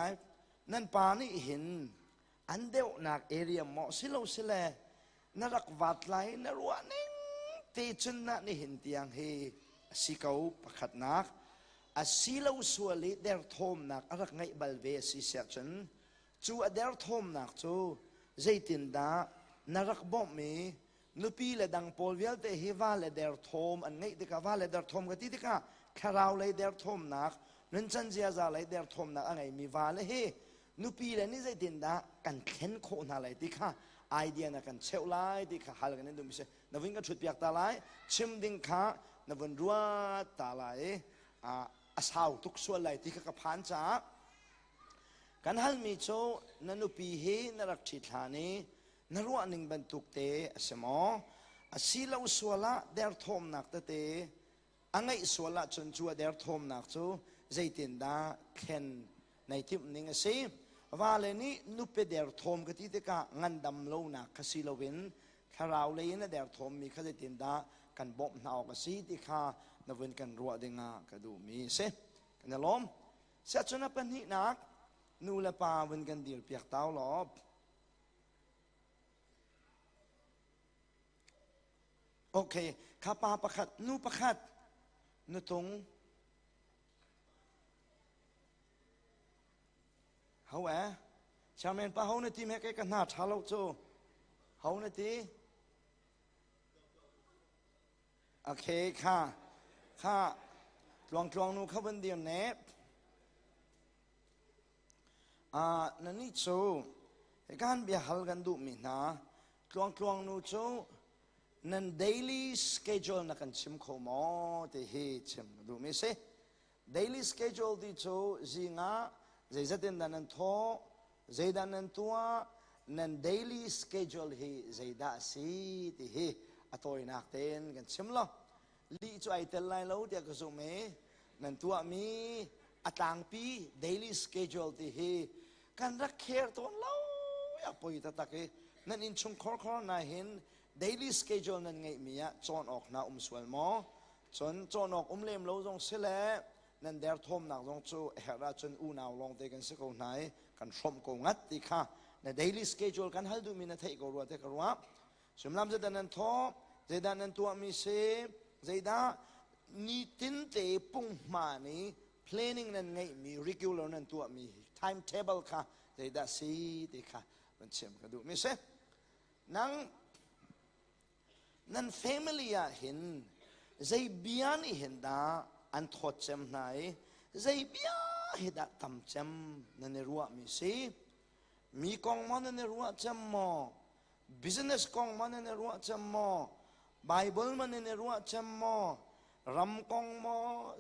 นั่นป่านี่เห็นอันเดียวนักเอเรียเหมาะสิเราสิแลนรักวัดไหลนรัวนิ่งตีจุนน่ะนี่เห็นเตียงเฮสิเขาประคัดนักอาศิเราส่วนลิเดอร์ทอมนักรักไงบัลเวสิเสียจนจูเดอร์ทอมนักจูzeitindahนรักบ่มีนุปีเลดังพอลเวลเตฮิวาเลเดอร์ทอมอันไงติกาวาเลเดอร์ทอมกันที่ติกาคาราวเลเดอร์ทอมนักนั่นจันเจียซาเลเดอร์ทอมนักอันไงมีวาเลเฮนุปีเลนี่zeitindahกันเข็นโคนาเลยติกาไอเดียนักกันเชลไลติกาฮัลกันนี่ดูมิเชนวินก็ชุดเปียกตาไลชิมดิงขานวินรัวตาไลอาสาวทุกส่วนเลยที่กับพันจ้ากันฮัลมีโจนันุปีเฮนรักทิฐานีนรัวนิงบรรทุกเตอสมออาศิลาอุสวละเดร์ทอมนักเตอังไงสวละจนจัวเดร์ทอมนักโจzeitindahเข็นในทิมนิงสิว่าเลยนี่นุปเดร์ทอมกติเตกะงันดำโลนักคสิลวินคาราวเลยนะเดร์ทอมมีข้าzeitindahกันบ่มหนาวกสิติกานวินกันรัวดิงากระดูมีเสกันล้อมเสียจนเป็นหินักนูละปาวินกันดีลเปียกเต้าหลอบโอเคข้าปาประคัดนูประคัดนูตรงเขาชาเมนป้าเขาในทีแม่แกกันหน้าชาลูกโจเขาในทีโอเคข้าลองนูเขาเป็นเดียวเน็บนั่นนี่โจการเบียหัลกันดูมินะลองนูโจนั่น daily schedule นักกันชิมข้าวหม้อที่เฮชิมดูมิเส daily schedule ที่โจจิงะzeitindahนั่นท้อzeitindahนั่นตัวนั่น daily scheduleเฮzeitindahสิที่เฮอัตโอยนักเต้นกันชิมล้อลีจ่อยเตลไลเราเดียกสุเมนั่นตัวมีอัตางปี daily schedule ที่เฮกันรักเคร์ตัวเราอยากไปตักเฮนั่นอินชงคอร์น่าเห็น daily schedule นั่นไงมีอะจอนออกน่าสวลหมอจอนออกเล่มเราจงเสลนั่นเดร์ทอมนักจงจูเฮราจนอูนาวลองเตกันสักคนไหนกันชมกงัดติค่ะใน daily schedule กันฮัลดูมีนาเทกรัวเทกรัวสมลำzeitindahนั่นท้อzeitindahนั่นตัวมีเสzeitindahนี่ตินเตปุ่งมานี่ planning นั่นไงมี regular นั่นตัวมี timetable ค่ะzeitindahสิติค่ะมันเชื่อมกันดูมีเสนั่น family เห็นใจเบียนี่เห็นดาอันทอดเจมไหนใจเบียเห็นดาทำเจมนั่นรัวมีสิมีกองมันนั่นรัวเจมมอ business กองมันนั่นรัวเจมมอ Bible มันนั่นรัวเจมมอรำกองมอ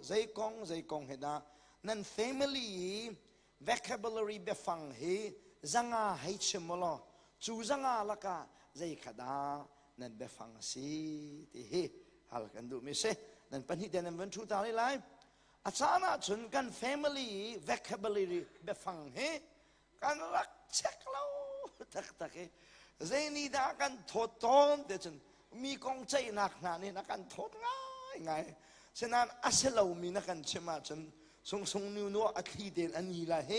ใจกองเห็นดานั่น family vocabulary เบฟังเฮจังอาให้เชมลอจูจังอาละกะใจขดานั่นเบฟังสิที่เฮฮัลกันดูมิเสนั่นปัญหาเดนวันทุตาลีไลอาจารย์ชนกัน family vocabulary เบฟังเฮกันรักเช็คเราตักเฮเจนี่ดากันทดตอนเดี๋ยวฉันมีกองใจหนักหนานี่นักกันทดง่ายฉะนั้นอาศัยเรามีนักกันเชื่อมาฉันทรงนิวนัวอคีเดนอันนี้ละเฮ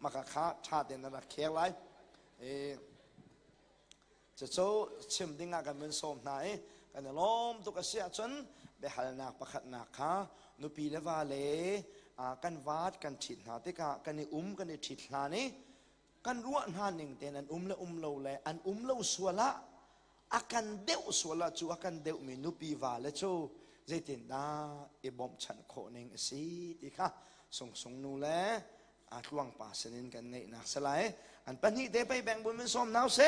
มากะขาชาเดนนักเขียไลจะโจชิมดิ้งกันเป็นสมไหนกันล้อมตุกเสียจนเบหัลนักประคัดนักค่ะนุปีเลวาเลกันวาดกันฉิดหาติกะกันในกันในฉิดหานี้กันรัวหาหนึ่งแต่นั้นและเราเลยอันเราสวละอากันเดวสวละจูอากันเดวมีนุปีวาเลโจzeitindahบอมฉันโคนึงสิติค่ะส่งนูแลลวงป่าสนินกันในนักสลายอันปัญหาเดไปแบ่งบุญเป็นสมน้าวเส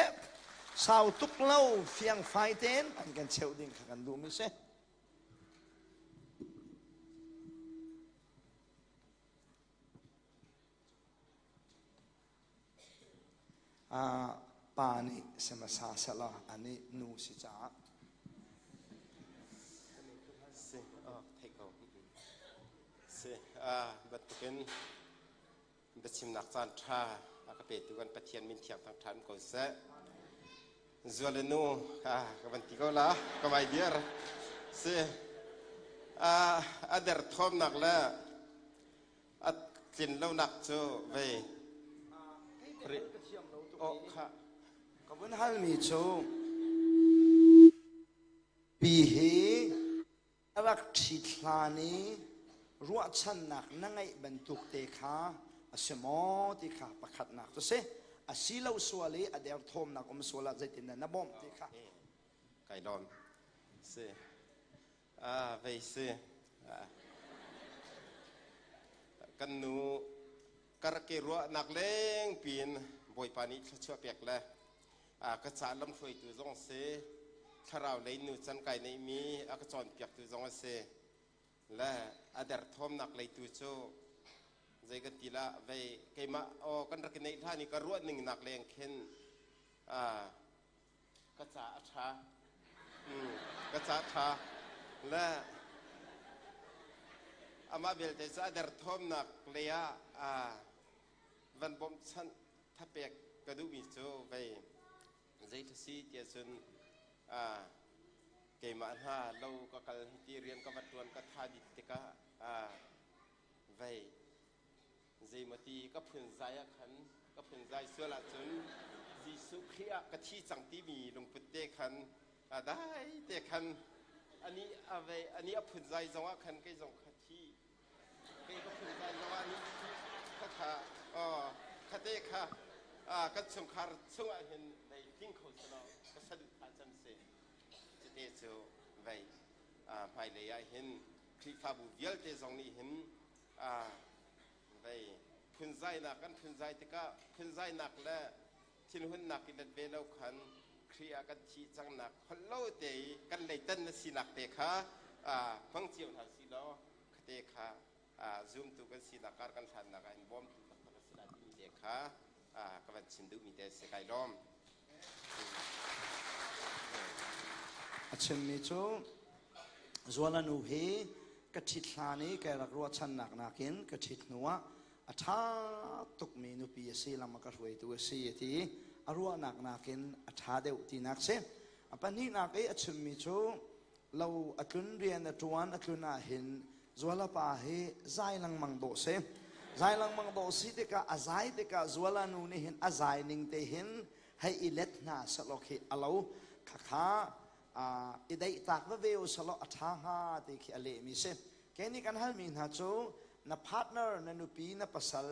สาวตุกเล่าเฟียงไฟเต้นอันกันเชลดิ้งกันดูมิเสป่านี่สมาสาสละอันนี้นูสิจ้าbantukin besim nak santra akape tuan patian min tiang tang tan ko se zualenu kabanti ko la kamai biar se adar thom nak la at kin lo nak cho ve ลมีจูปีเฮรักทิศลานีรัวชันนักนั่งไอ้บรรทุกเตขาสมอติขาประคัดนักตัวเสสิเลวสวลีอเดียร์ทอมนักอมสวลาใจตินนับบอมติขาไก่ดอมเสไปเสกันนูกระเกรัวนักเล่งปีนบอยปานิชชั่วเปียกเลยกระจายลำช่วยตัวจงเสถ้าเราเลยนูจันไก่ในมีกระจอนเปียกตัวจงเสและอเดียร์ทอมนักเลยตัวโจใจกันทีละไปเกี่ยมากันรักในท่านี้ก็รัวหนึ่งนักเล่งเข็นกระจายชากระจายชาและอามาเบลแต่จะเดินทอมนักเลียวันบอมชันถ้าเปียกกระดูมิโจไปใจทัศน์เจสันเกี่ยมาห้าเราก็กำลังที่เรียนกับวัดวนกับทาดิติกะไปใจมาตีกับพื้นใจขันกับพื้นใจเสือละจนจีสุขียกะที่จังที่มีลงพุทธขันได้แต่ขันอันนี้อะไรอันนี้พื้นใจจังว่าขันก็จังขัดที่ก็พื้นใจจังว่านี้ข้าขาข้าเตะข้าก็สงครามสงเห็นในทิ้งเขาสนอก็สะดุดอาจารย์เสจะเตะโจไปไม่เลยเห็นคลิปฟาบูเวลเตะตรงนี้เห็นไปพื้นใจหนักกันพื้นใจแต่ก็พื้นใจหนักและที่หุ่นหนักกินเบลล์ขันเคลียกันชีจังหนักฮัลโหลเตะกันเลยตั้นสิหนักเตะขาฟังเจียวหนักสิล้อเตะขาzoom ตุกันสิหนักการกันทันหนักอินบอมตุกันกันสิหนักมีเตะขากันชินดูมีเตะสกายล้อมอาเช่นนี้จูจวนนูเฮกระชิดลานีแกรักรัวชันนักนักินกระชิดนัวท้าตุกมีนุปีสีลำมากระรวยตัวสีที่รัวนักนักินท้าเดียวที่นักเสียปัจจุบันนักเออาเช่นนี้จูเราอัตุนเรียนอัตวันอัตุนาหินจวนละป่าเฮใจลังมังโดเสใจลังมังโดสิเดกะอาใจเดกะจวนละนูนี่หินอาใจนิ่งเตหินให้อิเล็ดนาสโลกิอาลูข้าอิได้ตักว่าเวลสโลอัฐาหาติขิอเลมิเสแค่นี้กันฮัลมินฮะจูนับพาร์ทเนอร์นันุปีนับปัสสล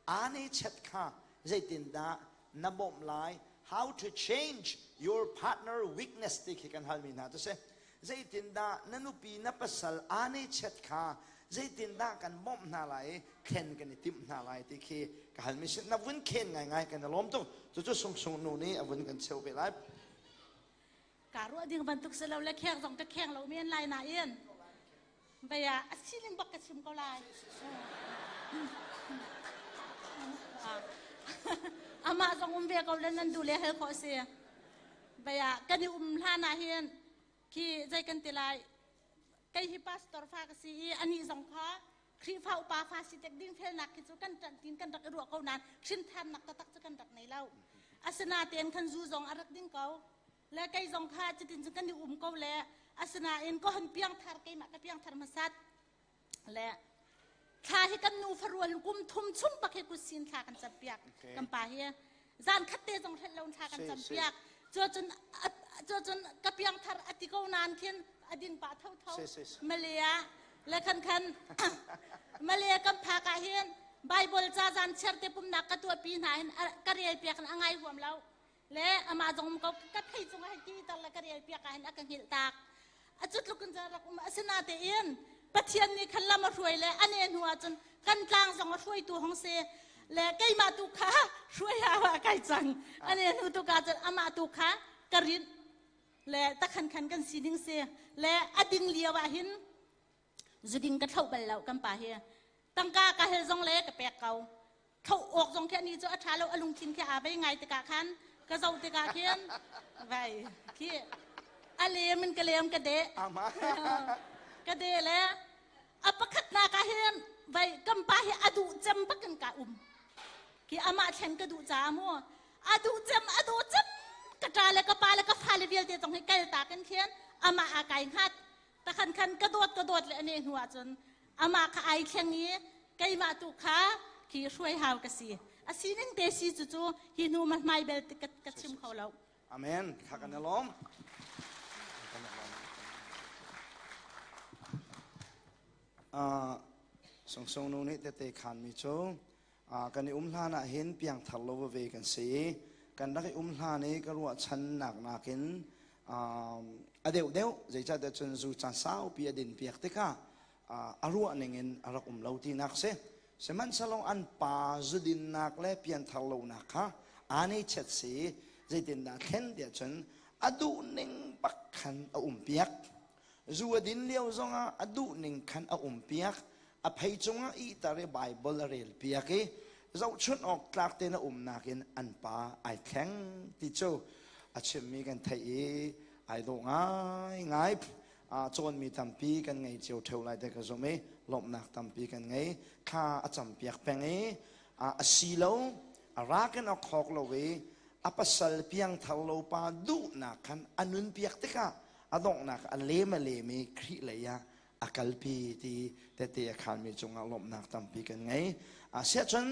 อันนี้เช็ดข้าใจตินดานับบอมไล how to change your partner weakness ติขิกันฮัลมินฮะตัวเสzeitindah nanupi na pasal ane chat kha zeitindah kan bom na lai khen kan tim na lai ti khi ka hal mi se na vun khen ngai ngai kan lom tu chu sung sung nu ni avun kan cheu be lai ka ru ding bantuk se lo le kheng jong ta kheng lo mien lai na yen ba ya asilim bak ka sim ko lai ama jong ve ko le nan du le he ko se ba ya kan ni hla na hian khi dây căn tiền lại cây hi pastor pha cái gì anh ấy dòng khó khi phao pa pha si tek din phê nạc khi chú căn trận tin căn đặc ruộng câu nan xin tham nạc tak chú căn đặc này lâu asana tiền khăn du dòng arak din câu lẽ cây dòng kha chỉ tin chú căn đi câu lẽ asana in có hình piang thar cây mà cái piang thar masat lẽ kha hi căn nu faruan kum thum chum bak he kusin kha kan chap piak kan pa hi zan khatte dòng thel lon kha kan chap piak cho chun kapiang thar atiko nan khin ading pa thau thau malia le khan khan malia kam pha ka hian bible cha jan cherte pum nak ka tu pi na hin kariai pia kan angai huam lau le ama jong ko ka thai chung hai ti tal kariai pia ka hin akang hil tak achut lukun ja rak asina te in pathian ni khan lama ruai le anen huwa chun kan tlang jong ruai tu hong se le kai ma tu kha ruai ha kai chang anen hu tu ka chun ama tu kha karin le ta khan khan kan sining se le ading liawa hin zuding ka thau bal lau kam pa he tangka ka he jong le ka pek kau thau ok jong khe ni cho atha lo alung thin khe a bai ngai te ka khan ka zau te ka khian vai khi ale min ka lem ka de ama ka de le apakhat na ka hen vai kam pa he adu cham bakan ka ki ama then ka du cha mo adu chamกระจายเลยก็ปาเลยก็พาเลยเดียวตรงให้ใกล้ตากันเขียนอามาอาไก่ฮัดตะคันกระโดดเลยอันนี้หัวจนอามาขายเชียงนี้ไก่มาตุขาขี่ช่วยหาวกระสีอาศีนึงเตสีจู่ๆฮินูมันไม่เบลติกระชิมเขาแล้ว อาเมนข้ากันล้อมส่งนู้นนี่เตะขันมิโจกันนี่ลานะเห็นเปียงทัลโลเวกันสีกันนักลานี่ก็รู้ว่าฉันหนักกินเดี๋ยวใจจะเดินสู่จันสาวปีดินเปียกติก้ารู้ว่าเงินรักเล่าที่นักเสสมันสลองอันป่าจุดินนักและเปียงทัลโลนักฮะอันนี้เช็ดสีใจดินนักเห็นเดียฉันดูหนึ่งปักขันเปียกจูดินเลี้ยวจงดูหนึ่งขันเปียกภัยจงอีตาเรไบเบิลเรลเปียกเราชุดออกตากเตนนักินอันป่าไอแข็งติโจเชื่อมีกันไทยไอโดง่ายจนมีตัมปีกันไงเจียวเท่าไรแต่ก็จะไม่หลบหนักตัมปีกันไงข้าจำเปียกแปงสีโลรักกันออกขอกเราเวปัสสาวะเปียงทะลุปาดูหนักกันอันนุนเปียกติกะดอกหนักอันเลมครีเลยกัลปีที่เตะขันมีจงหลบหนักตัมปีกันไงเสียจน